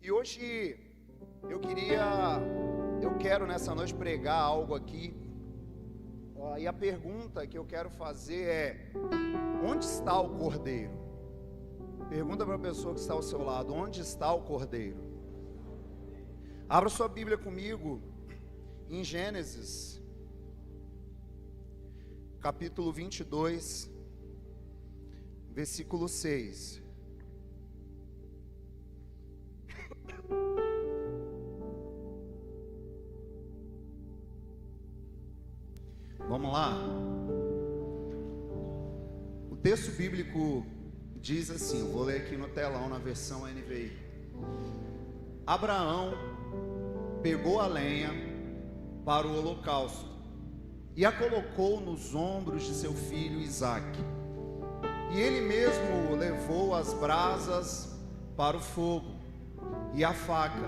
E hoje eu quero nessa noite pregar algo aqui. E a pergunta que eu quero fazer é: onde está o Cordeiro? Pergunta para a pessoa que está ao seu lado: onde está o Cordeiro? Abra sua Bíblia comigo em Gênesis, capítulo 22, versículo 6. Vamos lá. O texto bíblico diz assim, eu vou ler aqui no telão na versão NVI. Abraão pegou a lenha para o holocausto e a colocou nos ombros de seu filho Isaque. E ele mesmo levou as brasas para o fogo e a faca,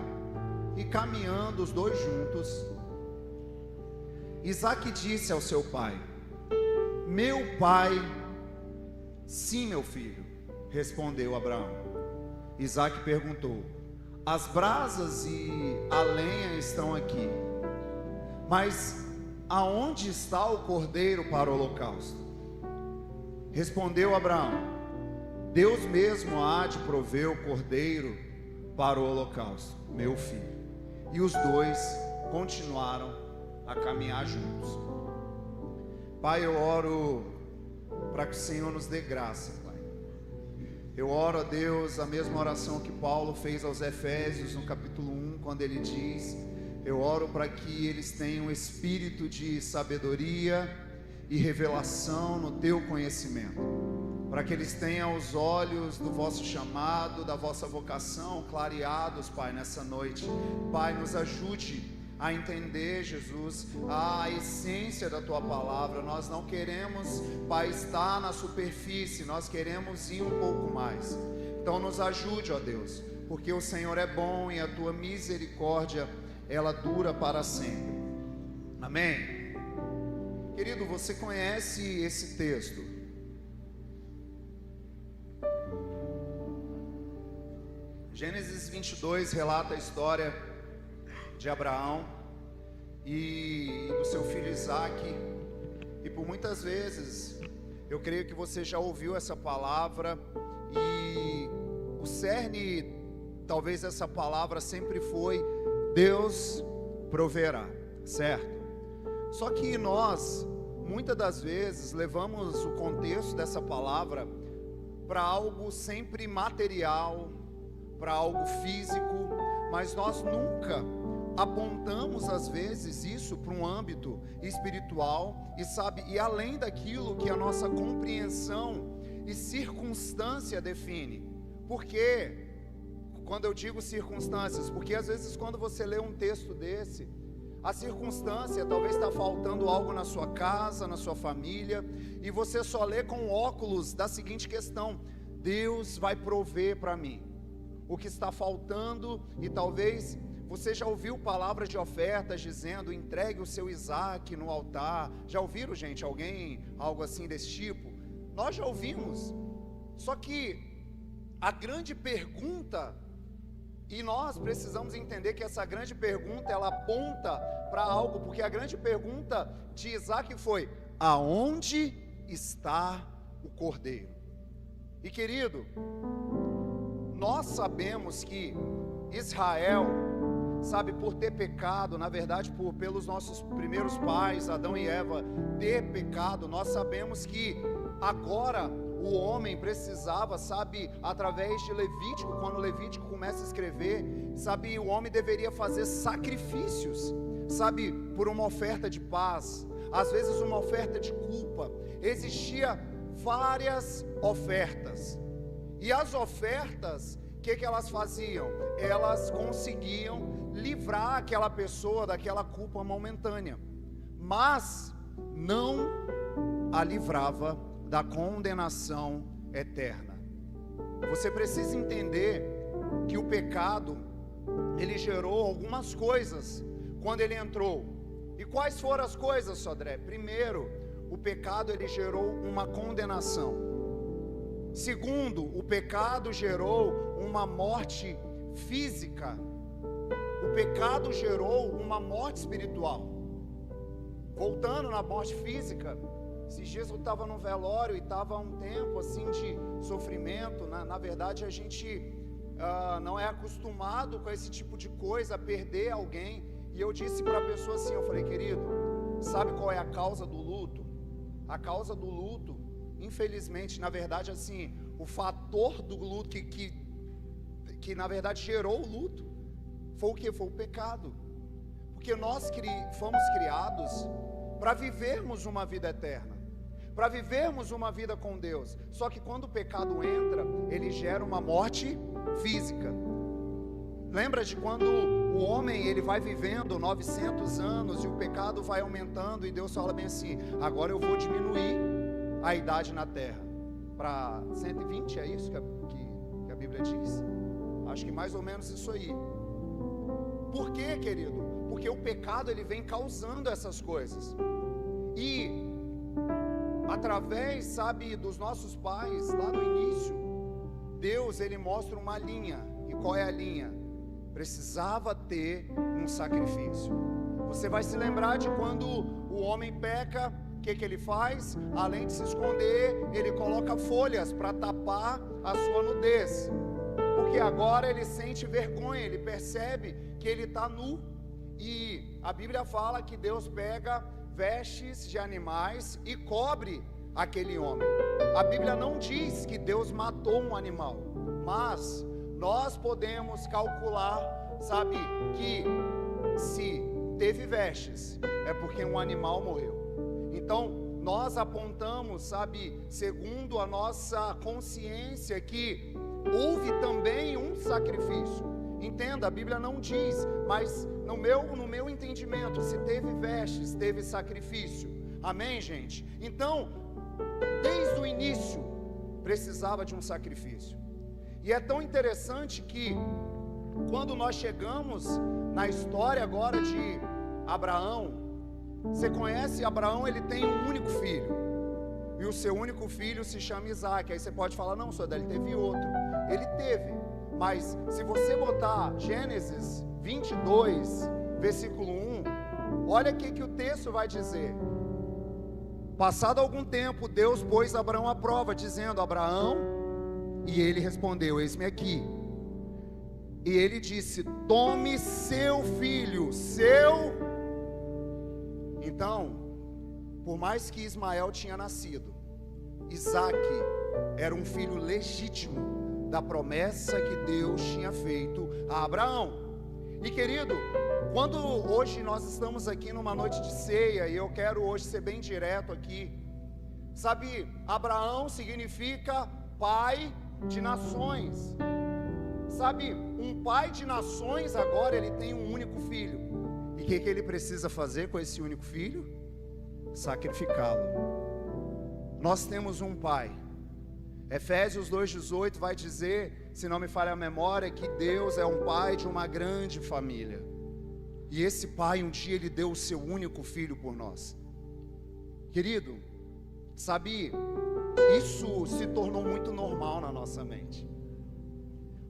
e caminhando os dois juntos, Isaque disse ao seu pai: meu pai. Sim, meu filho, respondeu Abraão. Isaque perguntou: as brasas e a lenha estão aqui, mas aonde está o cordeiro para o holocausto? Respondeu Abraão: Deus mesmo há de prover o cordeiro para o holocausto, meu filho. E os dois continuaram a caminhar juntos. Pai, eu oro para que o Senhor nos dê graça, Pai. Eu oro a Deus a mesma oração que Paulo fez aos Efésios no capítulo 1, quando ele diz: eu oro para que eles tenham espírito de sabedoria e revelação no teu conhecimento, para que eles tenham os olhos do vosso chamado, da vossa vocação clareados, Pai, nessa noite. Pai, nos ajude a entender, Jesus, a essência da tua palavra. Nós não queremos, Pai, estar na superfície, nós queremos ir um pouco mais. Então nos ajude, ó Deus, porque o Senhor é bom e a tua misericórdia, ela dura para sempre. Amém? Querido, você conhece esse texto? Gênesis 22 relata a história de Abraão e do seu filho Isaque. E por muitas vezes eu creio que você já ouviu essa palavra, e o cerne talvez essa palavra sempre foi: Deus proverá, certo? Só que nós muitas das vezes levamos o contexto dessa palavra para algo sempre material, para algo físico, mas nós nunca apontamos às vezes isso para um âmbito espiritual, e além daquilo que a nossa compreensão e circunstância define. Por quê? Quando eu digo circunstâncias, porque às vezes quando você lê um texto desse, a circunstância talvez está faltando algo na sua casa, na sua família, e você só lê com óculos da seguinte questão: Deus vai prover para mim o que está faltando. E talvez você já ouviu palavras de ofertas dizendo: entregue o seu Isaque no altar. Já ouviram, gente, algo assim desse tipo? Nós já ouvimos. Só que a grande pergunta, e nós precisamos entender que essa grande pergunta, ela aponta para algo, porque a grande pergunta de Isaque foi: aonde está o cordeiro? E querido, nós sabemos que Israel, sabe, por ter pecado, na verdade pelos nossos primeiros pais, Adão e Eva, ter pecado, nós sabemos que agora o homem precisava, sabe, através de Levítico, quando Levítico começa a escrever, sabe, o homem deveria fazer sacrifícios, sabe, por uma oferta de paz, às vezes uma oferta de culpa. Existia várias ofertas, e as ofertas, o que elas faziam? Elas conseguiam livrar aquela pessoa daquela culpa momentânea, mas não a livrava da condenação eterna. Você precisa entender que o pecado, ele gerou algumas coisas quando ele entrou. E quais foram as coisas, Sodré? Primeiro, o pecado, ele gerou uma condenação. Segundo, o pecado gerou uma morte física, o pecado gerou uma morte espiritual. Voltando na morte física, esses dias eu estava no velório e estava um tempo assim de sofrimento. Na verdade a gente não é acostumado com esse tipo de coisa, perder alguém. E eu disse para a pessoa assim, eu falei: querido, sabe qual é a causa do luto? A causa do luto, infelizmente, na verdade assim, o fator do luto que na verdade gerou o luto, foi o que? Foi o pecado. Porque nós fomos criados para vivermos uma vida eterna, para vivermos uma vida com Deus. Só que quando o pecado entra, ele gera uma morte física. Lembra de quando o homem ele vai vivendo 900 anos e o pecado vai aumentando, e Deus fala bem assim: agora eu vou diminuir a idade na terra para 120, é isso que a Bíblia diz? Acho que mais ou menos isso aí. Por quê, querido? Porque o pecado ele vem causando essas coisas. E através, sabe, dos nossos pais, lá no início, Deus ele mostra uma linha. E qual é a linha? Precisava ter um sacrifício. Você vai se lembrar de quando o homem peca, o que ele faz? Além de se esconder, ele coloca folhas para tapar a sua nudez. Porque agora ele sente vergonha, ele percebe que ele está nu. E a Bíblia fala que Deus pega vestes de animais e cobre aquele homem. A Bíblia não diz que Deus matou um animal, mas nós podemos calcular, sabe, que se teve vestes, é porque um animal morreu. Então, nós apontamos, sabe, segundo a nossa consciência, que houve também um sacrifício. Entenda, a Bíblia não diz, mas no meu entendimento, se teve vestes, teve sacrifício. Amém, gente? Então, desde o início, precisava de um sacrifício. E é tão interessante que, quando nós chegamos na história agora de Abraão, você conhece Abraão, ele tem um único filho. E o seu único filho se chama Isaac. Aí você pode falar: não, senhor, ele teve outro. Ele teve. Mas se você botar Gênesis 22, versículo 1, olha o que o texto vai dizer. Passado algum tempo, Deus pôs Abraão à prova, dizendo: Abraão, e ele respondeu: eis-me aqui. E ele disse: tome seu filho, Então, por mais que Ismael tinha nascido, Isaac era um filho legítimo da promessa que Deus tinha feito a Abraão. E querido, quando hoje nós estamos aqui numa noite de ceia, e eu quero hoje ser bem direto aqui, sabe, Abraão significa pai de nações. Sabe, um pai de nações agora ele tem um único filho. E o que ele precisa fazer com esse único filho? Sacrificá-lo. Nós temos um pai. Efésios 2,18 vai dizer, se não me falha a memória, que Deus é um pai de uma grande família. E esse pai um dia ele deu o seu único filho por nós. Querido, sabe, isso se tornou muito normal na nossa mente.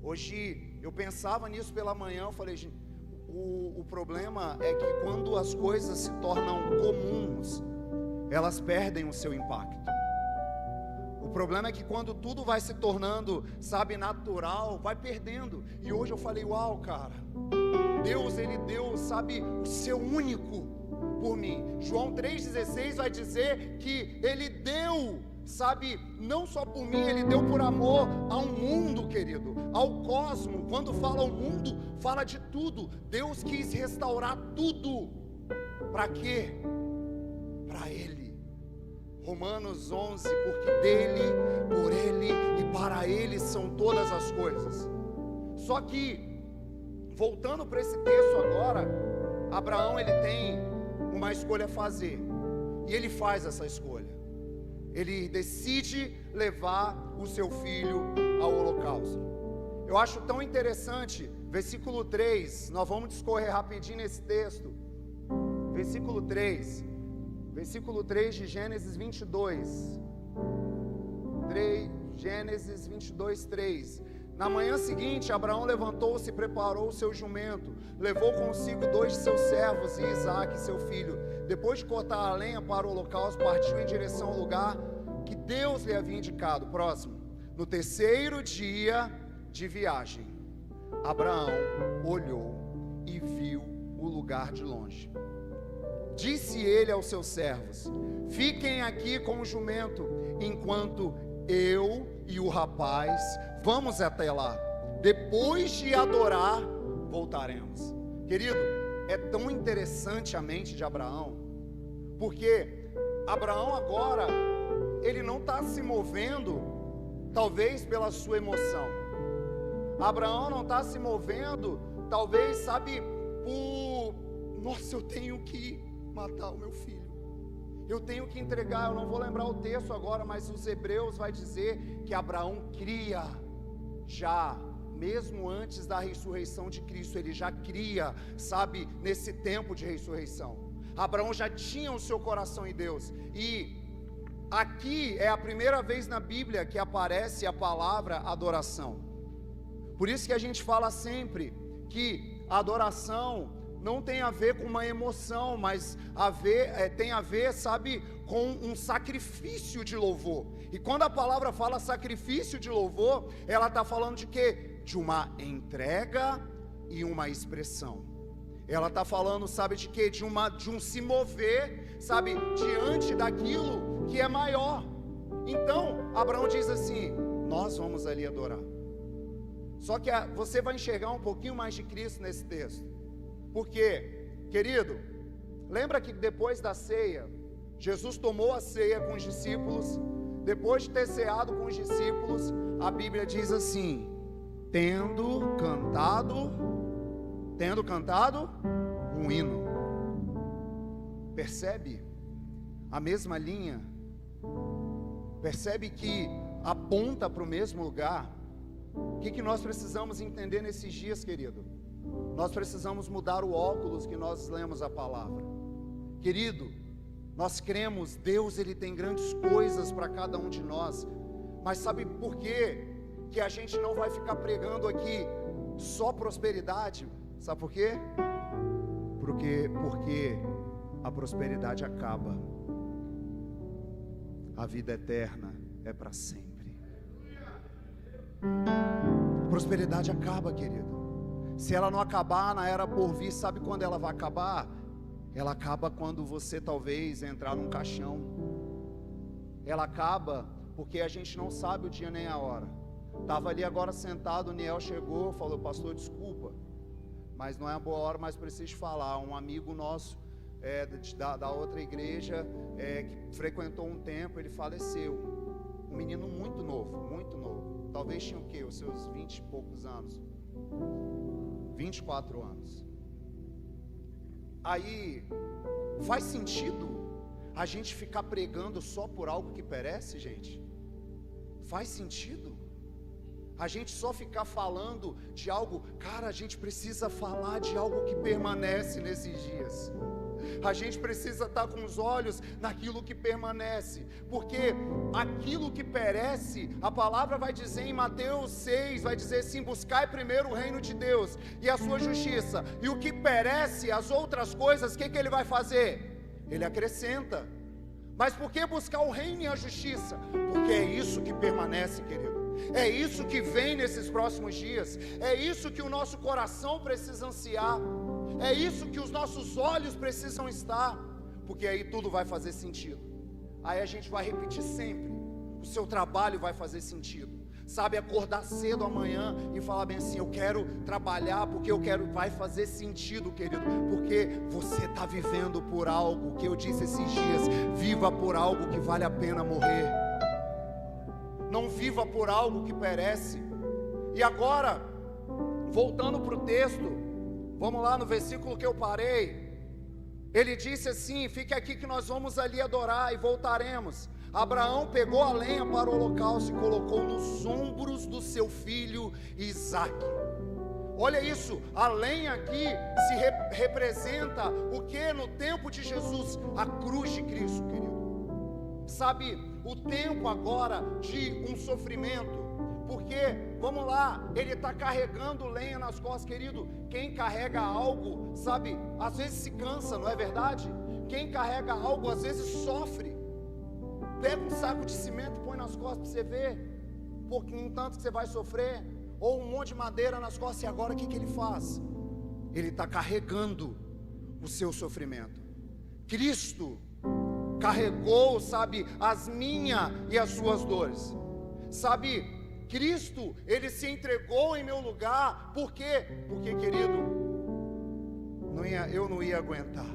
Hoje eu pensava nisso pela manhã, eu falei: gente, o problema é que quando as coisas se tornam comuns, elas perdem o seu impacto. O problema é que quando tudo vai se tornando, sabe, natural, vai perdendo. E hoje eu falei: uau, cara, Deus ele deu, sabe, o seu único por mim. João 3,16 vai dizer que ele deu, sabe, não só por mim, ele deu por amor ao mundo, querido, ao cosmo. Quando fala ao mundo, fala de tudo. Deus quis restaurar tudo. Para quê? Para Ele. Romanos 11, porque dele, por Ele e para Ele são todas as coisas. Só que, voltando para esse texto agora, Abraão ele tem uma escolha a fazer. E ele faz essa escolha. Ele decide levar o seu filho ao holocausto. Eu acho tão interessante, versículo 3, nós vamos discorrer rapidinho nesse texto. Versículo 3 de Gênesis 22. Gênesis 22, 3. Na manhã seguinte, Abraão levantou-se e preparou o seu jumento, levou consigo 2 de seus servos e Isaque, seu filho. Depois de cortar a lenha para o holocausto, partiu em direção ao lugar que Deus lhe havia indicado. Próximo. No 3º dia de viagem, Abraão olhou e viu o lugar de longe. Disse ele aos seus servos: fiquem aqui com o jumento, enquanto eu e o rapaz vamos até lá. Depois de adorar, voltaremos. Querido, é tão interessante a mente de Abraão, porque Abraão agora, ele não está se movendo, talvez pela sua emoção. Abraão não está se movendo, talvez, sabe, por, nossa, eu tenho que matar o meu filho, eu tenho que entregar. Eu não vou lembrar o texto agora, mas os Hebreus vai dizer que Abraão cria, já, mesmo antes da ressurreição de Cristo, ele já cria, sabe, nesse tempo de ressurreição. Abraão já tinha o seu coração em Deus, e aqui é a primeira vez na Bíblia que aparece a palavra adoração. Por isso que a gente fala sempre que a adoração não tem a ver com uma emoção, mas tem a ver, sabe, com um sacrifício de louvor. E quando a palavra fala sacrifício de louvor, ela está falando de quê? De uma entrega e uma expressão. Ela está falando, sabe, de quê? De um se mover, sabe, diante daquilo que é maior. Então, Abraão diz assim: nós vamos ali adorar. Só que você vai enxergar um pouquinho mais de Cristo nesse texto. Porque, querido, lembra que depois da ceia, Jesus tomou a ceia com os discípulos. Depois de ter ceado com os discípulos, a Bíblia diz assim: tendo cantado um hino. Percebe a mesma linha? Percebe que aponta para o mesmo lugar? O que nós precisamos entender nesses dias, querido? Nós precisamos mudar o óculos que nós lemos a palavra. Querido, nós cremos, Deus, Ele tem grandes coisas para cada um de nós. Mas sabe por quê? Que a gente não vai ficar pregando aqui só prosperidade. Sabe por quê? Porque a prosperidade acaba. A vida eterna é para sempre. Prosperidade acaba, querido. Se ela não acabar na era por vir, sabe quando ela vai acabar? Ela acaba quando você talvez entrar num caixão. Ela acaba porque a gente não sabe o dia nem a hora. Estava ali agora sentado, o Niel chegou, falou: pastor, desculpa, mas não é a boa hora, mas preciso falar. Um amigo nosso da outra igreja, que frequentou um tempo, ele faleceu. Um menino muito novo, talvez tinha o quê? Os seus 20 e poucos anos, 24 anos. Aí, faz sentido a gente ficar pregando só por algo que perece, gente? Faz sentido? A gente só ficar falando de algo, cara, a gente precisa falar de algo que permanece nesses dias. A gente precisa estar com os olhos naquilo que permanece, porque aquilo que perece, a palavra vai dizer em Mateus 6, vai dizer assim: buscai primeiro o reino de Deus e a sua justiça, e o que perece, as outras coisas, o que Ele vai fazer? Ele acrescenta. Mas por que buscar o reino e a justiça? Porque é isso que permanece, querido. É isso que vem nesses próximos dias. É isso que o nosso coração precisa ansiar. É isso que os nossos olhos precisam estar. Porque aí tudo vai fazer sentido. Aí a gente vai repetir sempre. O seu trabalho vai fazer sentido. Sabe, acordar cedo amanhã e falar bem assim: eu quero trabalhar porque eu quero, vai fazer sentido, querido. Porque você está vivendo por algo que eu disse esses dias: viva por algo que vale a pena morrer. Não viva por algo que perece. E agora, voltando para o texto, vamos lá no versículo que eu parei. Ele disse assim: fique aqui que nós vamos ali adorar e voltaremos. Abraão pegou a lenha para o holocausto e colocou nos ombros do seu filho Isaque. Olha isso, a lenha aqui representa o que no tempo de Jesus? A cruz de Cristo, querido. Sabe, o tempo agora de um sofrimento, Porque, vamos lá, ele está carregando lenha nas costas, querido. Quem carrega algo, sabe, às vezes se cansa, não é verdade? Quem carrega algo, às vezes sofre. Pega um saco de cimento e põe nas costas para você ver, pouquinho tanto que você vai sofrer. Ou um monte de madeira nas costas, e agora o que ele faz? Ele está carregando o seu sofrimento. Cristo carregou, sabe, as minhas e as suas dores. Sabe, Cristo, ele se entregou em meu lugar. Por quê? Porque, querido, eu não ia aguentar.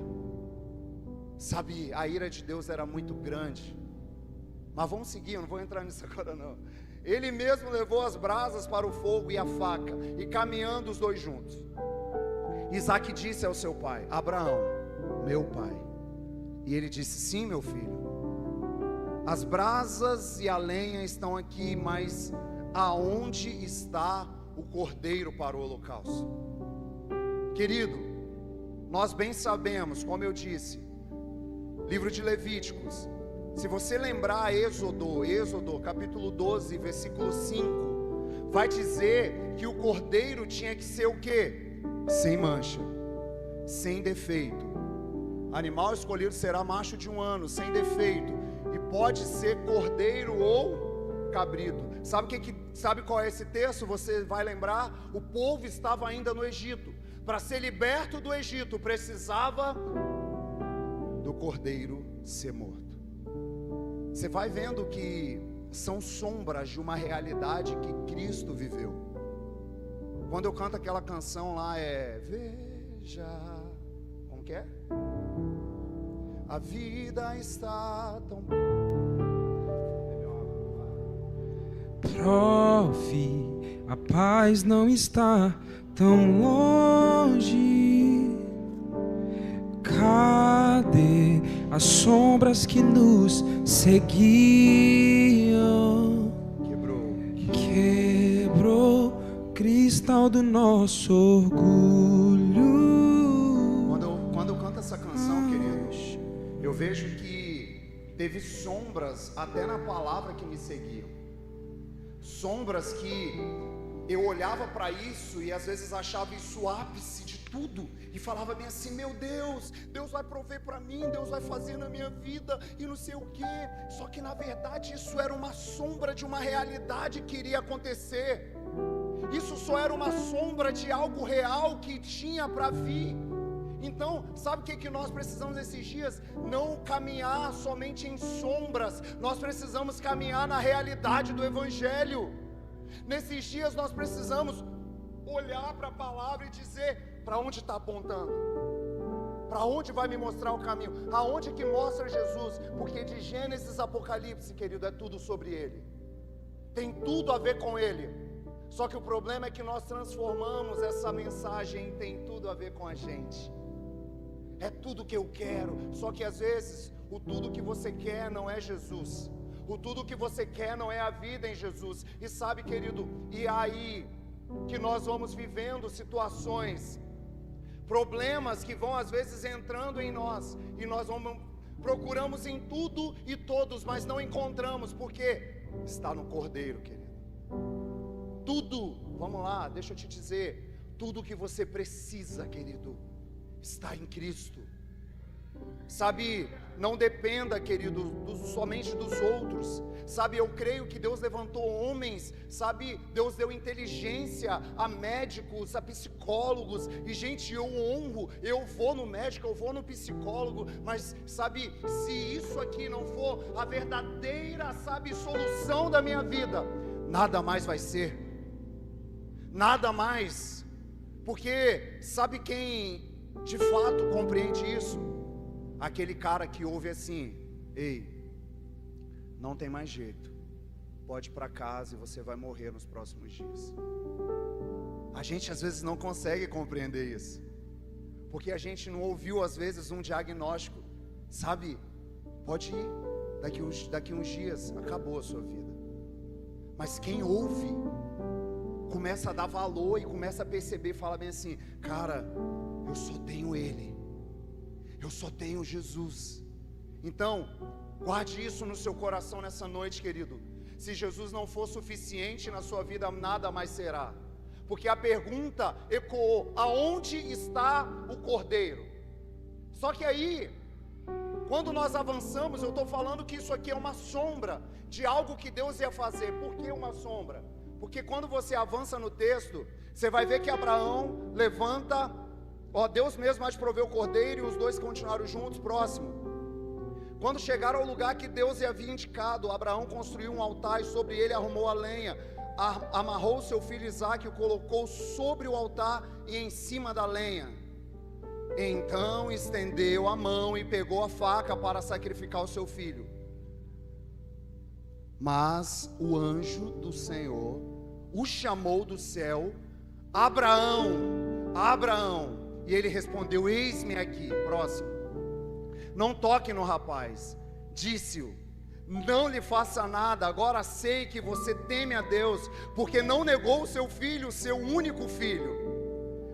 Sabe, a ira de Deus era muito grande. Mas vamos seguir, eu não vou entrar nisso agora não. Ele mesmo levou as brasas para o fogo e a faca, e caminhando os dois juntos, Isaque disse ao seu pai: Abraão, meu pai. E ele disse: sim, meu filho. As brasas e a lenha estão aqui, mas aonde está o cordeiro para o holocausto? Querido, nós bem sabemos, como eu disse, livro de Levíticos, se você lembrar Êxodo capítulo 12, versículo 5, vai dizer que o cordeiro tinha que ser o quê? Sem mancha, sem defeito. Animal escolhido será macho de 1 ano, sem defeito, e pode ser cordeiro ou cabrito. Sabe qual é esse texto? Você vai lembrar, o povo estava ainda no Egito. Para ser liberto do Egito, precisava do cordeiro ser morto. Você vai vendo que são sombras de uma realidade que Cristo viveu. Quando eu canto aquela canção lá, veja, como que é? A vida está tão... Prove, a paz não está tão longe. Cadê as sombras que nos seguiam? Quebrou o cristal do nosso orgulho. Quando eu canto essa canção, queridos, eu vejo que teve sombras até na palavra que me seguiam. Sombras que eu olhava para isso e às vezes achava isso o ápice de tudo, e falava bem assim: meu Deus, Deus vai prover para mim, Deus vai fazer na minha vida e não sei o que. Só que na verdade isso era uma sombra de uma realidade que iria acontecer. Isso só era uma sombra de algo real que tinha para vir. Então, sabe o que nós precisamos nesses dias? Não caminhar somente em sombras, nós precisamos caminhar na realidade do Evangelho. Nesses dias nós precisamos olhar para a palavra e dizer: para onde está apontando? Para onde vai me mostrar o caminho? Aonde que mostra Jesus? Porque de Gênesis a Apocalipse, querido, é tudo sobre Ele. Tem tudo a ver com Ele. Só que o problema é que nós transformamos essa mensagem em tem tudo a ver com a gente. É tudo que eu quero. Só que às vezes o tudo que você quer não é Jesus. O tudo que você quer não é a vida em Jesus. E sabe, querido, e aí que nós vamos vivendo situações, problemas que vão às vezes entrando em nós, e nós procuramos em tudo e todos, mas não encontramos, porque está no Cordeiro, querido. Tudo, vamos lá, deixa eu te dizer, tudo que você precisa, querido, está em Cristo. Sabe, não dependa, querido, somente dos outros. Sabe, eu creio que Deus levantou homens, sabe, Deus deu inteligência a médicos, a psicólogos. E gente, eu honro, eu vou no médico, eu vou no psicólogo. Mas sabe, se isso aqui não for a verdadeira, sabe, solução da minha vida, nada mais vai ser. Nada mais. Porque sabe quem de fato compreende isso? Aquele cara que ouve assim: ei, não tem mais jeito, pode ir para casa e você vai morrer nos próximos dias. A gente às vezes não consegue compreender isso, porque a gente não ouviu às vezes um diagnóstico. Sabe, pode ir, daqui uns dias acabou a sua vida. Mas quem ouve começa a dar valor e começa a perceber, fala bem assim: cara, eu só tenho Ele, eu só tenho Jesus. Então, guarde isso no seu coração nessa noite, querido. Se Jesus não for suficiente na sua vida, nada mais será. Porque a pergunta ecoou: aonde está o cordeiro? Só que aí, quando nós avançamos, eu estou falando que isso aqui é uma sombra de algo que Deus ia fazer. Por que uma sombra? Porque quando você avança no texto, você vai ver que Abraão levanta, Deus mesmo há de prover o cordeiro, e os dois continuaram juntos, próximo. Quando chegaram ao lugar que Deus lhe havia indicado, Abraão construiu um altar e sobre ele arrumou a lenha, amarrou seu filho Isaque, o colocou sobre o altar e em cima da lenha. Então estendeu a mão e pegou a faca para sacrificar o seu filho. Mas o anjo do Senhor o chamou do céu: Abraão, Abraão. E ele respondeu: eis-me aqui. Próximo. Não toque no rapaz. Disse-o: não lhe faça nada. Agora sei que você teme a Deus, porque não negou o seu filho, o seu único filho.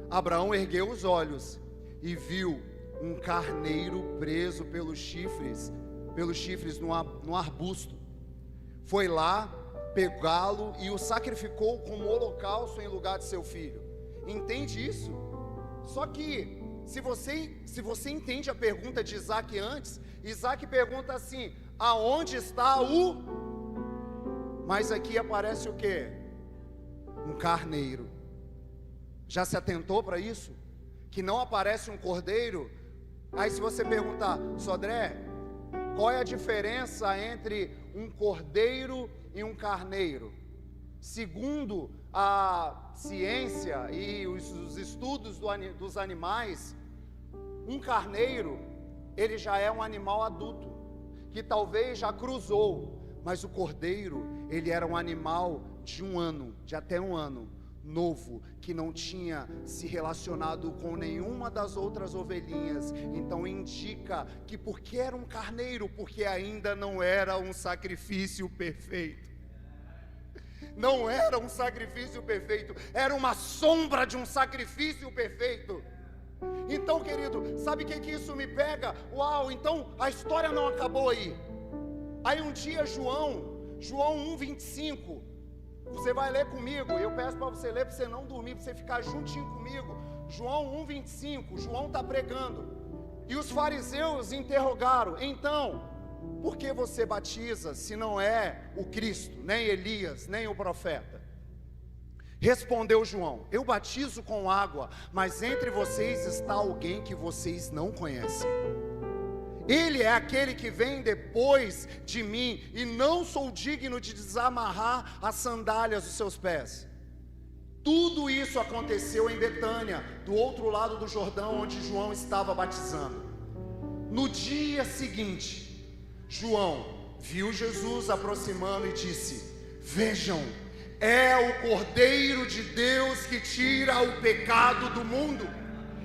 Abraão ergueu os olhos e viu um carneiro preso pelos chifres no arbusto. Foi lá pegá-lo e o sacrificou como holocausto em lugar de seu filho. Entende isso? Só que se você entende a pergunta de Isaque antes, Isaque pergunta assim: aonde está o... Mas aqui aparece o quê? Um carneiro. Já se atentou para isso? Que não aparece um cordeiro? Aí se você perguntar: Sodré, qual é a diferença entre um cordeiro e um carneiro? Segundo a ciência e os estudos dos animais, um carneiro, ele já é um animal adulto, que talvez já cruzou, mas o cordeiro, ele era um animal de até um ano, novo, que não tinha se relacionado com nenhuma das outras ovelhinhas. Então indica que porque era um carneiro, porque ainda não era um sacrifício perfeito. Não era um sacrifício perfeito, era uma sombra de um sacrifício perfeito. Então, querido, sabe o que isso me pega? Uau, então a história não acabou aí. Aí um dia João 1:25, você vai ler comigo, eu peço para você ler, para você não dormir, para você ficar juntinho comigo. João 1:25, João está pregando, e os fariseus interrogaram: então, por que você batiza se não é o Cristo, nem Elias, nem o profeta? Respondeu João: eu batizo com água, mas entre vocês está alguém que vocês não conhecem. Ele é aquele que vem depois de mim, e não sou digno de desamarrar as sandálias dos seus pés. Tudo isso aconteceu em Betânia, do outro lado do Jordão, onde João estava batizando. No dia seguinte, João viu Jesus aproximando e disse: vejam, é o Cordeiro de Deus que tira o pecado do mundo.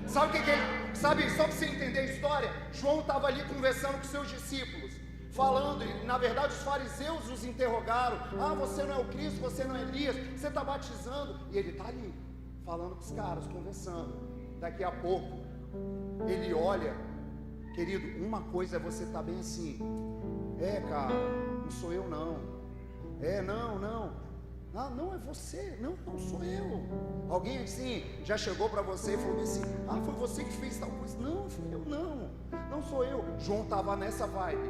Sabe o que ele... Sabe, só para você entender a história, João estava ali conversando com seus discípulos, falando, e na verdade os fariseus os interrogaram: ah, você não é o Cristo, você não é Elias, você está batizando. E ele está ali, falando com os caras, conversando. Daqui a pouco, ele olha. Querido, uma coisa é você estar bem assim: é, cara, não sou eu não. É, não. Ah, não é você, não sou eu. Alguém assim já chegou para você e falou assim: ah, foi você que fez tal coisa. Não, fui eu não sou eu. João estava nessa vibe: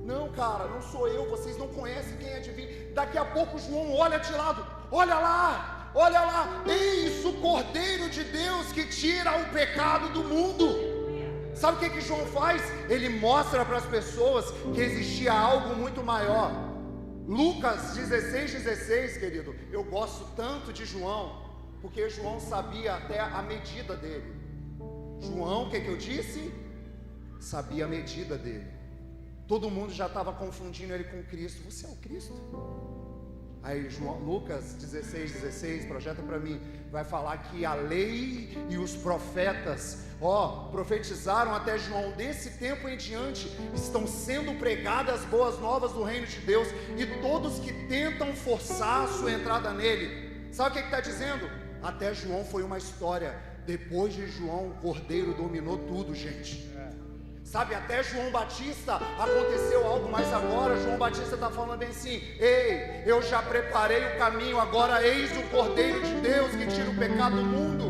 não, cara, não sou eu, vocês não conhecem quem é de mim. Daqui a pouco João olha de lado: olha lá, eis o Cordeiro de Deus que tira o pecado do mundo. Sabe o que João faz? Ele mostra para as pessoas que existia algo muito maior. Lucas 16:16, querido, eu gosto tanto de João, porque João sabia até a medida dele. João, o que eu disse? Sabia a medida dele. Todo mundo já estava confundindo ele com Cristo. Você é o Cristo? Aí Lucas 16:16, projeta para mim, vai falar que a lei e os profetas, profetizaram até João. Desse tempo em diante estão sendo pregadas as boas novas do reino de Deus, e todos que tentam forçar a sua entrada nele. Sabe o que está dizendo? Até João foi uma história. Depois de João, o Cordeiro dominou tudo, gente. Sabe, até João Batista aconteceu algo, mas agora João Batista está falando bem assim: ei, eu já preparei o caminho, agora eis o Cordeiro de Deus que tira o pecado do mundo.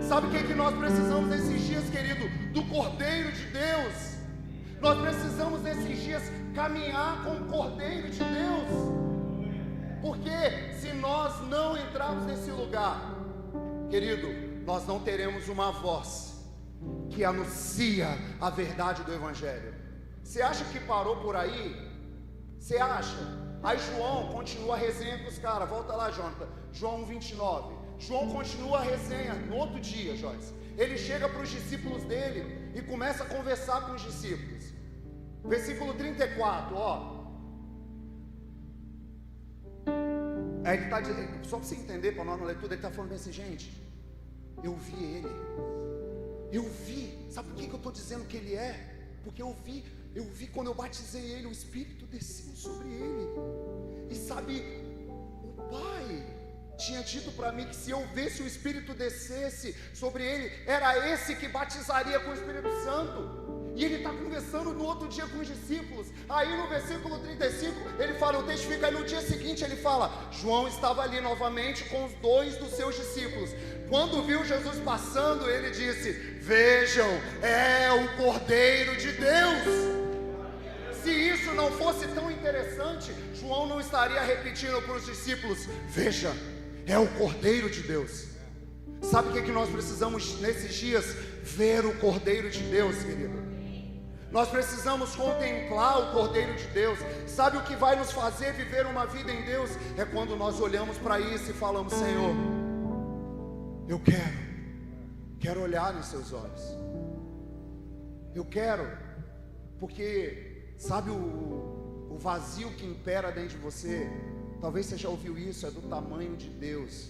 Sabe o que nós precisamos nesses dias, querido? Do Cordeiro de Deus. Nós precisamos nesses dias caminhar com o Cordeiro de Deus. Porque se nós não entrarmos nesse lugar, querido, nós não teremos uma voz que anuncia a verdade do Evangelho. Você acha que parou por aí? Você acha? Aí João continua a resenha com os caras. Volta lá, Jonathan. João 29. João continua a resenha no outro dia, Joyce. Ele chega para os discípulos dele e começa a conversar com os discípulos. Versículo 34, ó. Aí ele está dizendo, só para você entender, para nós não ler tudo, ele está falando assim: gente, eu vi ele. Eu vi, sabe por que eu estou dizendo que ele é? Porque eu vi quando eu batizei ele, o Espírito desceu sobre ele. E sabe, o Pai tinha dito para mim que se eu visse o Espírito descesse sobre ele, era esse que batizaria com o Espírito Santo. E ele está conversando no outro dia com os discípulos. Aí no versículo 35, ele fala, o texto fica aí, no dia seguinte ele fala, João estava ali novamente com os 2 dos seus discípulos. Quando viu Jesus passando, ele disse, vejam, é o Cordeiro de Deus. Se isso não fosse tão interessante, João não estaria repetindo para os discípulos, veja, é o Cordeiro de Deus. Sabe o que nós precisamos nesses dias? Ver o Cordeiro de Deus, querido. Nós precisamos contemplar o Cordeiro de Deus. Sabe o que vai nos fazer viver uma vida em Deus? É quando nós olhamos para isso e falamos, Senhor, eu quero olhar nos seus olhos. Eu quero, porque sabe o vazio que impera dentro de você? Talvez você já ouviu isso, é do tamanho de Deus.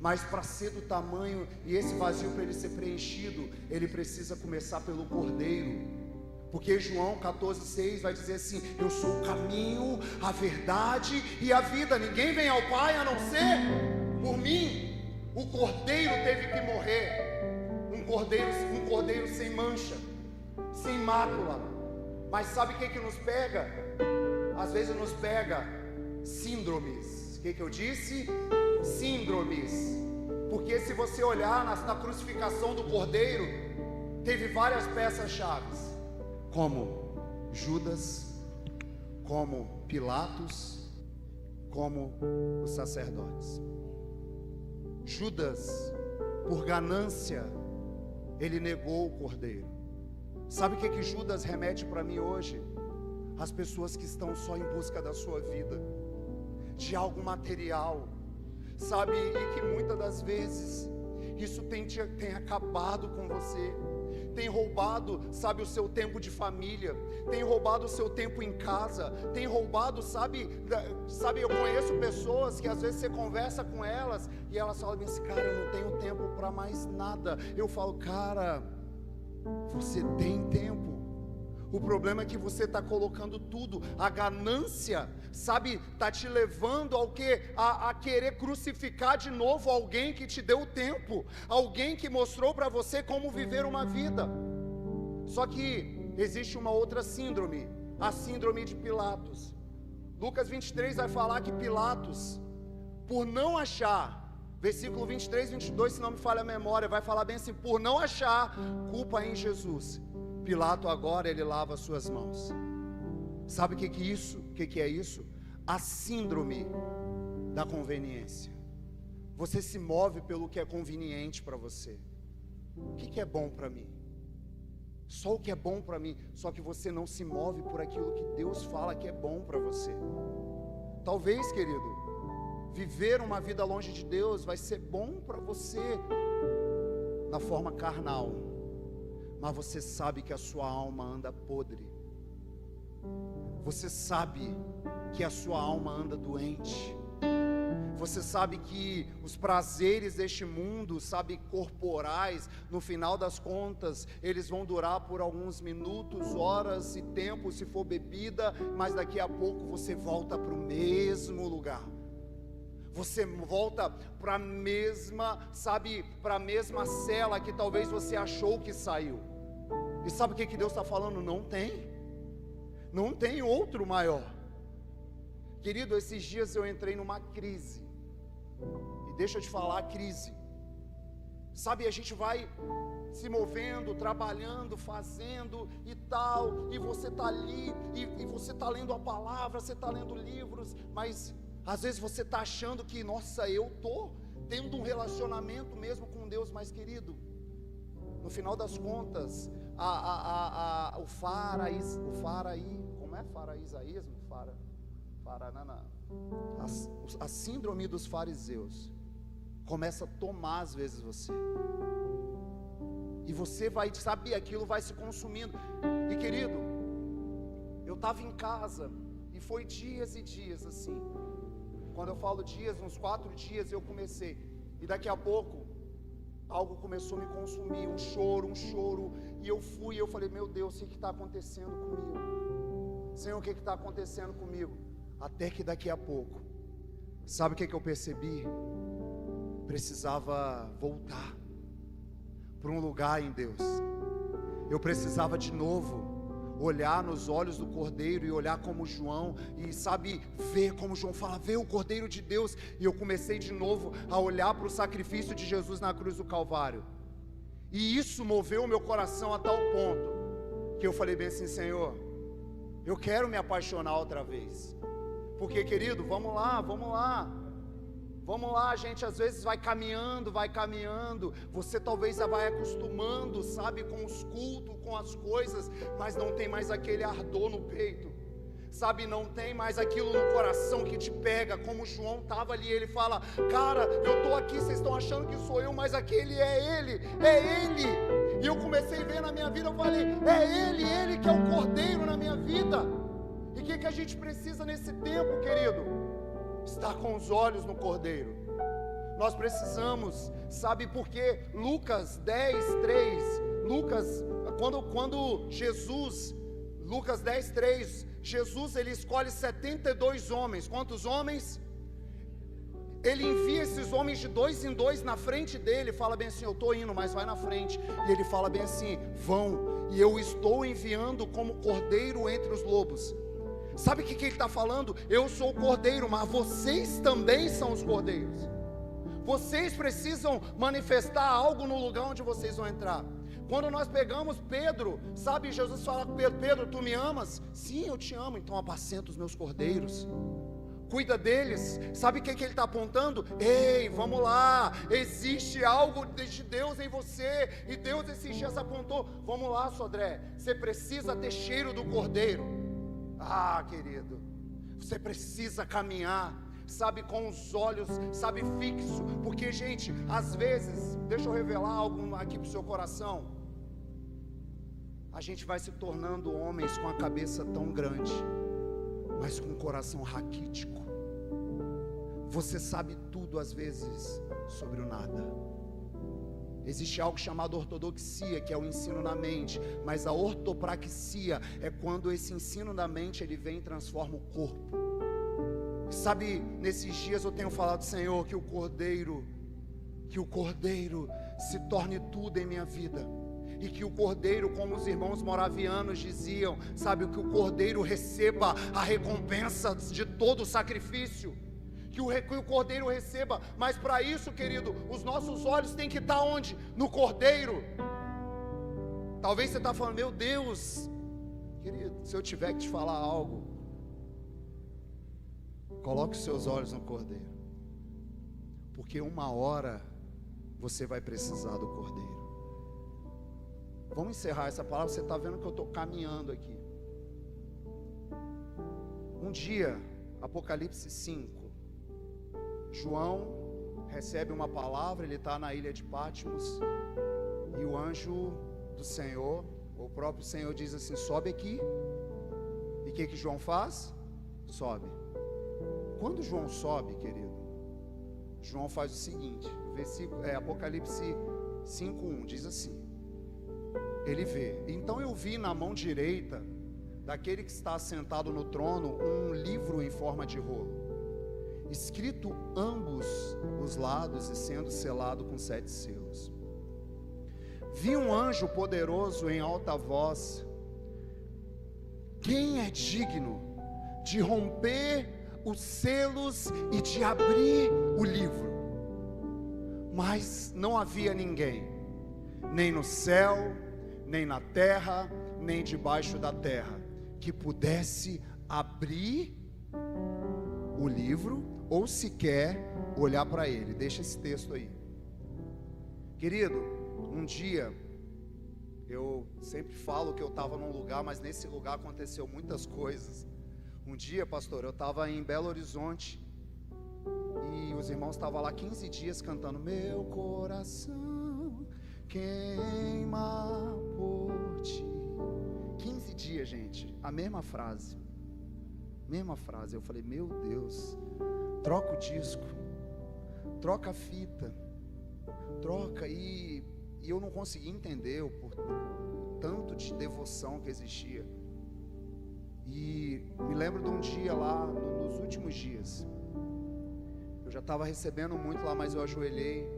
Mas para ser do tamanho e esse vazio para ele ser preenchido, ele precisa começar pelo Cordeiro. Porque João 14,6 vai dizer assim, eu sou o caminho, a verdade e a vida. Ninguém vem ao Pai a não ser por mim. O Cordeiro teve que morrer. Um cordeiro sem mancha, sem mácula. Mas sabe o que nos pega? Às vezes nos pega síndromes. O que eu disse? Síndromes. Porque se você olhar na crucificação do Cordeiro, teve várias peças-chave, como Judas, como Pilatos, como os sacerdotes. Judas, por ganância, ele negou o Cordeiro. Sabe o que Judas remete para mim hoje? As pessoas que estão só em busca da sua vida, de algo material, sabe, e que muitas das vezes isso tem acabado com você, tem roubado, sabe, o seu tempo de família, tem roubado o seu tempo em casa, tem roubado, sabe, eu conheço pessoas que às vezes você conversa com elas e elas falam assim, cara, eu não tenho tempo para mais nada. Eu falo, cara, você tem tempo. O problema é que você está colocando tudo, a ganância, sabe, está te levando ao quê? A querer crucificar de novo alguém que te deu tempo, alguém que mostrou para você como viver uma vida. Só que existe uma outra síndrome, a síndrome de Pilatos. Lucas 23 vai falar que Pilatos, por não achar, versículo 23, 22, se não me falha a memória, vai falar bem assim, por não achar culpa em Jesus, Pilato agora ele lava as suas mãos. Sabe o que é isso? A síndrome da conveniência. Você se move pelo que é conveniente para você. O que é bom para mim? Só o que é bom para mim. Só que você não se move por aquilo que Deus fala que é bom para você. Talvez, querido, viver uma vida longe de Deus vai ser bom para você na forma carnal, mas você sabe que a sua alma anda podre. Você sabe que a sua alma anda doente. Você sabe que os prazeres deste mundo, sabe, corporais, no final das contas, eles vão durar por alguns minutos, horas e tempo, se for bebida, mas daqui a pouco você volta para o mesmo lugar. Você volta para a mesma, sabe, para a mesma cela que talvez você achou que saiu. E sabe o que Deus está falando? Não tem outro maior. Querido, esses dias eu entrei numa crise. E deixa eu te falar, crise. Sabe, a gente vai se movendo, trabalhando, fazendo e tal, e você está ali, e você está lendo a palavra, você está lendo livros, mas às vezes você está achando que, nossa, eu estou tendo um relacionamento mesmo com Deus, mas querido, no final das contas, o faraisaísmo, a síndrome dos fariseus começa a tomar às vezes você, e você vai, sabe, aquilo vai se consumindo. E querido, eu estava em casa, e foi dias e dias assim, quando eu falo dias, uns 4 dias eu comecei, e daqui a pouco, algo começou a me consumir, um choro, e eu falei, meu Deus, o que está acontecendo comigo? Senhor, o que está acontecendo comigo? Até que daqui a pouco, sabe o que eu percebi? Precisava voltar para um lugar em Deus. Eu precisava de novo olhar nos olhos do Cordeiro e olhar como João, e sabe, ver como João fala, ver o Cordeiro de Deus. E eu comecei de novo a olhar para o sacrifício de Jesus na cruz do Calvário, e isso moveu o meu coração a tal ponto, que eu falei bem assim, Senhor, eu quero me apaixonar outra vez, porque querido, vamos lá, a gente às vezes vai caminhando, você talvez já vai acostumando, sabe, com os cultos, com as coisas, mas não tem mais aquele ardor no peito, sabe, não tem mais aquilo no coração que te pega, como João estava ali, ele fala, cara, eu estou aqui, vocês estão achando que sou eu, mas aquele é Ele, e eu comecei a ver na minha vida, eu falei, é Ele que é o Cordeiro na minha vida. E o que a gente precisa nesse tempo, querido? Estar com os olhos no Cordeiro. Nós precisamos, sabe, porque Lucas 10:3, quando Jesus, Lucas 10:3, Jesus ele escolhe 72 homens. Quantos homens? Ele envia esses homens de 2 em 2 na frente dele, fala bem assim, eu estou indo, mas vai na frente, e ele fala bem assim, vão, e eu estou enviando como cordeiro entre os lobos. Sabe o que ele está falando? Eu sou o cordeiro, mas vocês também são os cordeiros. Vocês precisam manifestar algo no lugar onde vocês vão entrar. Quando nós pegamos Pedro, sabe, Jesus fala com Pedro, Pedro, tu me amas? Sim, eu te amo, então apacenta os meus cordeiros, cuida deles. Sabe o que ele está apontando? Ei, vamos lá, existe algo de Deus em você, e Deus esses dias apontou, vamos lá, Sodré, você precisa ter cheiro do cordeiro. Ah, querido, você precisa caminhar, sabe, com os olhos, sabe, fixo, porque, gente, às vezes, deixa eu revelar algo aqui para o seu coração, a gente vai se tornando homens com a cabeça tão grande, mas com um coração raquítico. Você sabe tudo às vezes sobre o nada. Existe algo chamado ortodoxia, que é o ensino na mente, mas a ortopraxia é quando esse ensino da mente ele vem e transforma o corpo. Sabe, nesses dias eu tenho falado, Senhor, que o Cordeiro se torne tudo em minha vida, e que o Cordeiro, como os irmãos moravianos diziam, sabe, que o Cordeiro receba a recompensa de todo o sacrifício, que o Cordeiro receba, mas para isso, querido, os nossos olhos têm que estar onde? No Cordeiro. Talvez você está falando, meu Deus, querido, se eu tiver que te falar algo, coloque os seus olhos no Cordeiro, porque uma hora você vai precisar do Cordeiro. Vamos encerrar essa palavra, você está vendo que eu estou caminhando aqui. Um dia, Apocalipse 5, João recebe uma palavra, ele está na ilha de Patmos, e o anjo do Senhor, o próprio Senhor diz assim, sobe aqui. E o que João faz? Sobe. Quando João sobe, querido, João faz o seguinte, Apocalipse 5:1 diz assim, ele vê, então eu vi na mão direita daquele que está sentado no trono um livro em forma de rolo, escrito ambos os lados e sendo selado com 7 selos. vi um anjo poderoso em alta voz: quem é digno de romper os selos e de abrir o livro? Mas não havia ninguém, nem no céu, nem na terra, nem debaixo da terra, que pudesse abrir o livro ou sequer olhar para ele. Deixa esse texto aí. Querido, um dia, eu sempre falo que eu estava num lugar, mas nesse lugar aconteceu muitas coisas. Um dia, pastor, eu estava em Belo Horizonte e os irmãos estavam lá 15 dias cantando: meu coração queima por ti. 15 dias, gente, a mesma frase. Eu falei: meu Deus, troca o disco, troca a fita, troca. E eu não conseguia entender o tanto de devoção que existia. E me lembro de um dia lá, nos últimos dias, eu já estava recebendo muito lá, mas eu ajoelhei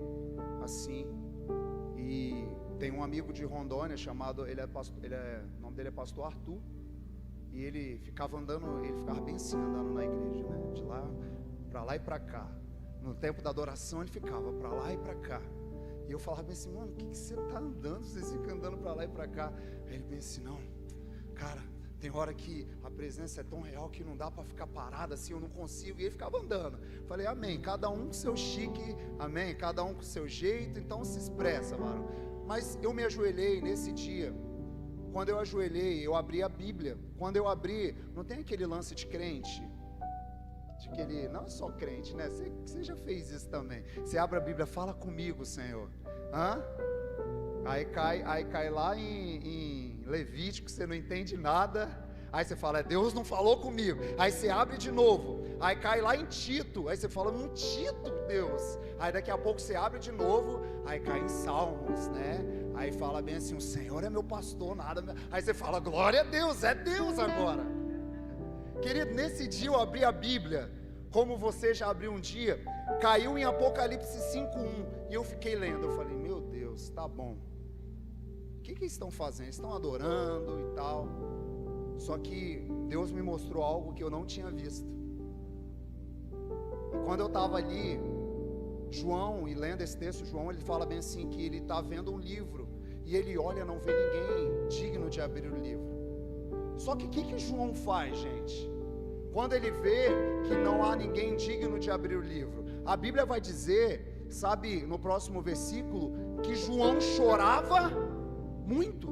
assim. E tem um amigo de Rondônia chamado, o nome dele é pastor Arthur. E ele ficava bem assim, andando na igreja, né? De lá e pra cá. No tempo da adoração ele ficava pra lá e pra cá. E eu falava bem assim: mano, o que você tá andando? Vocês ficam andando pra lá e pra cá. Aí ele bem assim: não, cara, tem hora que a presença é tão real que não dá pra ficar parado assim, eu não consigo. E ele ficava andando. Falei: amém, cada um com seu chique, amém, cada um com seu jeito, então se expressa, mano. Mas eu me ajoelhei nesse dia. Quando eu ajoelhei, eu abri a Bíblia. Quando eu abri, não tem aquele lance de crente, de que ele não é só crente, né? Você já fez isso também. Você abre a Bíblia: fala comigo, Senhor. Hã? Aí cai lá em Levítico, você não entende nada. Aí você fala: Deus não falou comigo. Aí você abre de novo. Aí cai lá em Tito. Aí você fala: Tito, Deus. Aí daqui a pouco você abre de novo. Aí cai em Salmos, né? Aí fala bem assim: o Senhor é meu pastor, nada. Aí você fala: glória a Deus, é Deus agora. Querido, nesse dia eu abri a Bíblia, como você já abriu um dia, caiu em Apocalipse 5:1, e eu fiquei lendo. Eu falei: meu Deus, tá bom. O que eles estão fazendo? Eles estão adorando e tal. Só que Deus me mostrou algo que eu não tinha visto. E quando eu estava ali, João, e lendo esse texto, João, ele fala bem assim, que ele está vendo um livro, e ele olha, não vê ninguém digno de abrir o livro. Só que o que João faz, gente? Quando ele vê que não há ninguém digno de abrir o livro, a Bíblia vai dizer, sabe, no próximo versículo, que João chorava muito.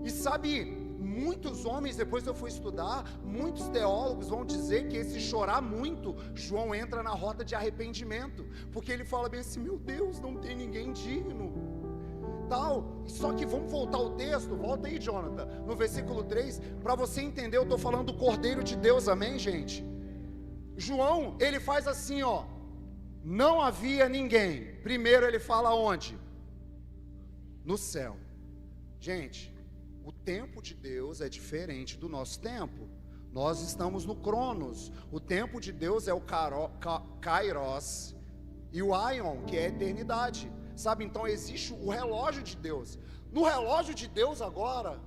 E sabe, muitos homens, depois eu fui estudar, muitos teólogos vão dizer que esse chorar muito, João entra na rota de arrependimento, porque ele fala bem assim: meu Deus, não tem ninguém digno, tal. Só que vamos voltar ao texto, volta aí, Jonathan, no versículo 3, para você entender. Eu estou falando do Cordeiro de Deus, amém, gente? João, ele faz assim, ó: não havia ninguém. Primeiro ele fala onde? No céu. Gente, o tempo de Deus é diferente do nosso tempo. Nós estamos no Cronos. O tempo de Deus é o Kairos e o Aion, que é a eternidade. Sabe, então existe o relógio de Deus. No relógio de Deus agora,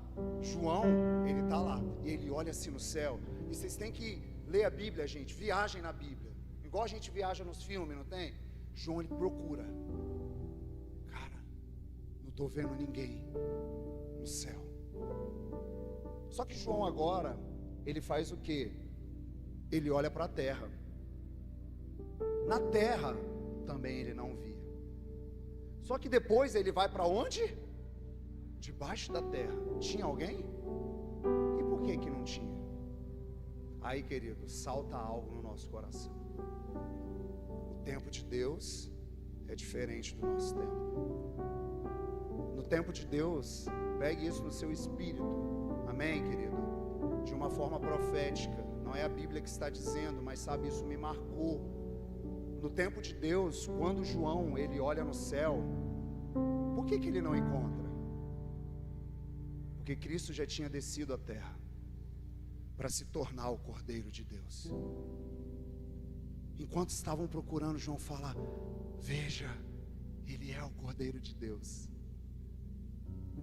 João, ele está lá, e ele olha assim no céu. E vocês têm que ler a Bíblia, gente. Viagem na Bíblia, igual a gente viaja nos filmes, não tem? João, ele procura. Cara, não estou vendo ninguém no céu. Só que João agora, ele faz o quê? Ele olha para a terra. Na terra também ele não via. Só que depois ele vai para onde? Debaixo da terra. Tinha alguém? E por que não tinha? Aí, querido, salta algo no nosso coração. O tempo de Deus é diferente do nosso tempo. No tempo de Deus, pegue isso no seu espírito. Amém, querido? De uma forma profética. Não é a Bíblia que está dizendo, mas sabe, isso me marcou. No tempo de Deus, quando João, ele olha no céu, por que ele não encontra? Porque Cristo já tinha descido à terra para se tornar o Cordeiro de Deus. Enquanto estavam procurando, João fala: veja, ele é o Cordeiro de Deus.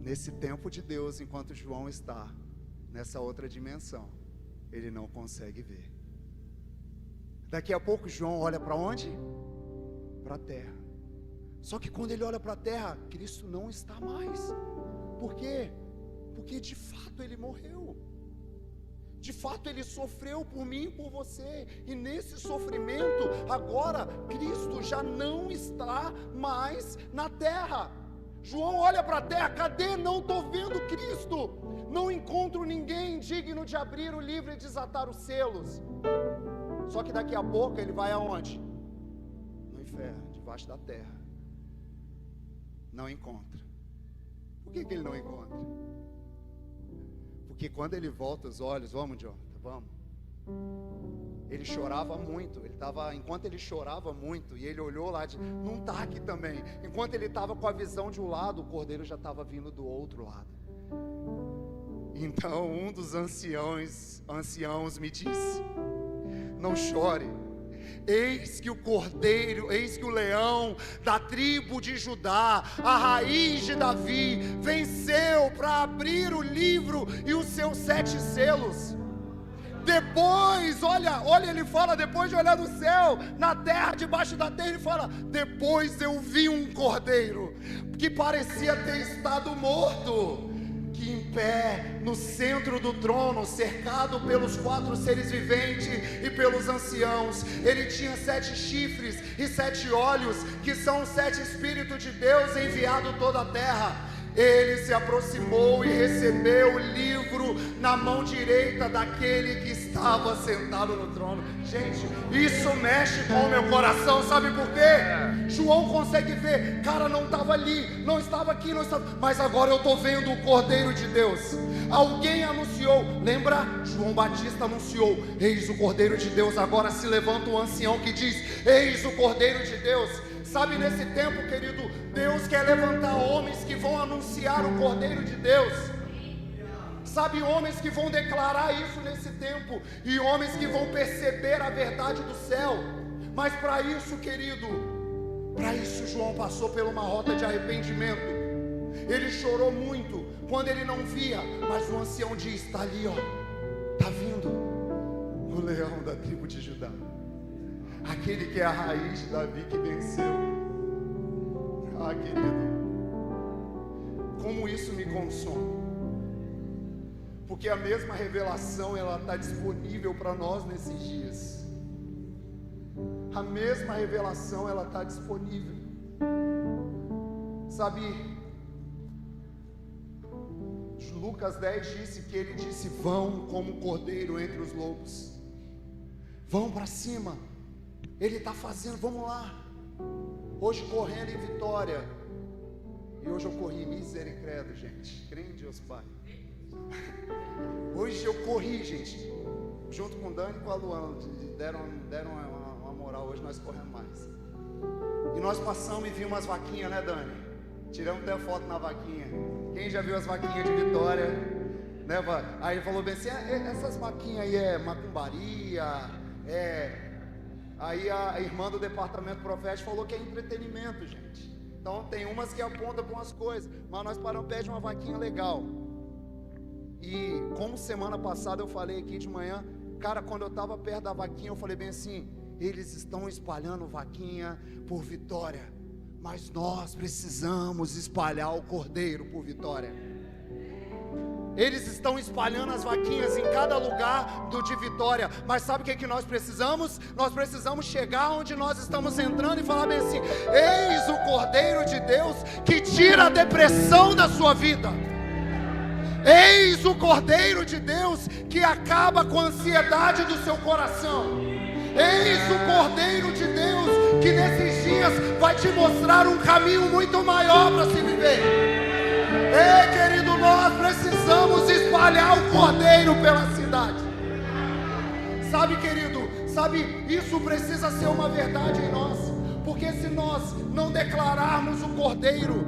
nesse tempo de Deus, enquanto João está nessa outra dimensão, ele não consegue ver. Daqui a pouco João olha para onde? Para a terra. Só que quando ele olha para a terra, Cristo não está mais. Por quê? Porque de fato ele morreu. De fato ele sofreu por mim e por você. E nesse sofrimento, agora Cristo já não está mais na terra. João olha para a terra, cadê? Não estou vendo Cristo. Não encontro ninguém digno de abrir o livro e desatar os selos. Só que daqui a pouco ele vai aonde? No inferno, debaixo da terra. Não encontra. Por que ele não encontra? Porque quando ele volta os olhos, vamos, Jonathan, vamos. Ele chorava muito, enquanto ele chorava muito, e ele olhou lá, não está aqui também. Enquanto ele estava com a visão de um lado, o cordeiro já estava vindo do outro lado. Então um dos anciãos me disse: não chore, eis que o cordeiro, eis que o leão da tribo de Judá, a raiz de Davi, venceu para abrir o livro e os seus 7 selos. Depois, olha, ele fala, depois de olhar no céu, na terra, debaixo da terra, ele fala: depois eu vi um cordeiro, que parecia ter estado morto, que em pé, no centro do trono, cercado pelos 4 seres viventes e pelos anciãos, ele tinha 7 chifres e 7 olhos, que são os 7 Espíritos de Deus enviado a toda a terra. Ele se aproximou e recebeu o livro na mão direita daquele que estava sentado no trono. Gente, isso mexe com o meu coração, sabe por quê? João consegue ver, cara, não estava ali, não estava aqui, não estava, mas agora eu estou vendo o Cordeiro de Deus. Alguém anunciou, lembra? João Batista anunciou: eis o Cordeiro de Deus. Agora se levanta um ancião que diz: eis o Cordeiro de Deus. Sabe, nesse tempo, querido, Deus quer levantar homens que vão anunciar o Cordeiro de Deus. Sabe, homens que vão declarar isso nesse tempo, e homens que vão perceber a verdade do céu. Mas para isso, querido, para isso João passou por uma rota de arrependimento. Ele chorou muito quando ele não via, mas o ancião diz: está ali, ó, está vindo o leão da tribo de Judá, aquele que é a raiz de Davi, que venceu. Ah, querido, como isso me consome, porque a mesma revelação, ela está disponível para nós nesses dias. A mesma revelação, ela está disponível. Sabe, Lucas 10 disse que ele disse: vão como cordeiro entre os lobos, vão para cima. Ele está fazendo, vamos lá. Hoje correndo em Vitória, e hoje eu corri, misericórdia, gente, crê em Deus Pai. Hoje eu corri, gente, junto com o Dani e com a Luana, deram uma moral, hoje nós corremos mais. E nós passamos e vimos umas vaquinhas, né, Dani? Tiramos até foto na vaquinha. Quem já viu as vaquinhas de Vitória, né? Aí falou bem assim: essas vaquinhas aí é macumbaria, Aí a irmã do departamento profético falou que é entretenimento, gente. Então tem umas que apontam para umas coisas, mas nós paramos perto de uma vaquinha legal. E como semana passada eu falei aqui de manhã, cara, quando eu estava perto da vaquinha, eu falei bem assim: eles estão espalhando vaquinha por Vitória, mas nós precisamos espalhar o Cordeiro por Vitória. Eles estão espalhando as vaquinhas em cada lugar de Vitória, mas sabe o que nós precisamos? Nós precisamos chegar onde nós estamos entrando e falar bem assim: eis o Cordeiro de Deus que tira a depressão da sua vida. Eis o Cordeiro de Deus que acaba com a ansiedade do seu coração. Eis o Cordeiro de Deus que nesses dias vai te mostrar um caminho muito maior para se viver. Ei, querido, nós precisamos espalhar o Cordeiro pela cidade. Sabe, querido, isso precisa ser uma verdade em nós. Porque se nós não declararmos o Cordeiro,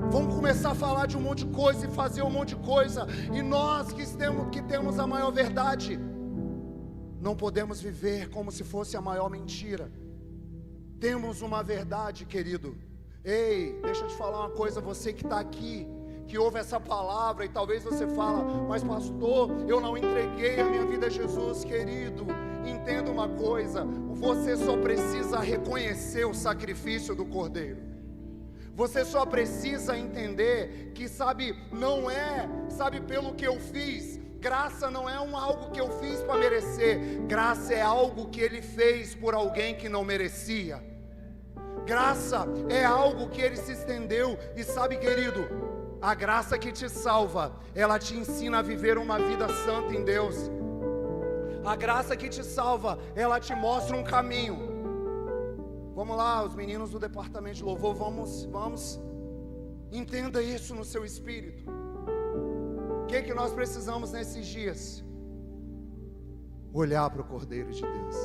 vamos começar a falar de um monte de coisa e fazer um monte de coisa. E nós que temos a maior verdade, não podemos viver como se fosse a maior mentira. Temos uma verdade, querido. Ei, deixa eu te falar uma coisa, você que está aqui, que ouve essa palavra e talvez você fala, mas pastor, eu não entreguei a minha vida a Jesus. Querido, entenda uma coisa, você só precisa reconhecer o sacrifício do Cordeiro. Você só precisa entender que, não é, pelo que eu fiz. Graça não é algo que eu fiz para merecer. Graça é algo que Ele fez por alguém que não merecia. Graça é algo que Ele se estendeu. E querido, a graça que te salva, ela te ensina a viver uma vida santa em Deus. A graça que te salva, ela te mostra um caminho. Vamos lá, os meninos do departamento de louvor, vamos. Entenda isso no seu espírito. O que nós precisamos nesses dias? Olhar para o Cordeiro de Deus.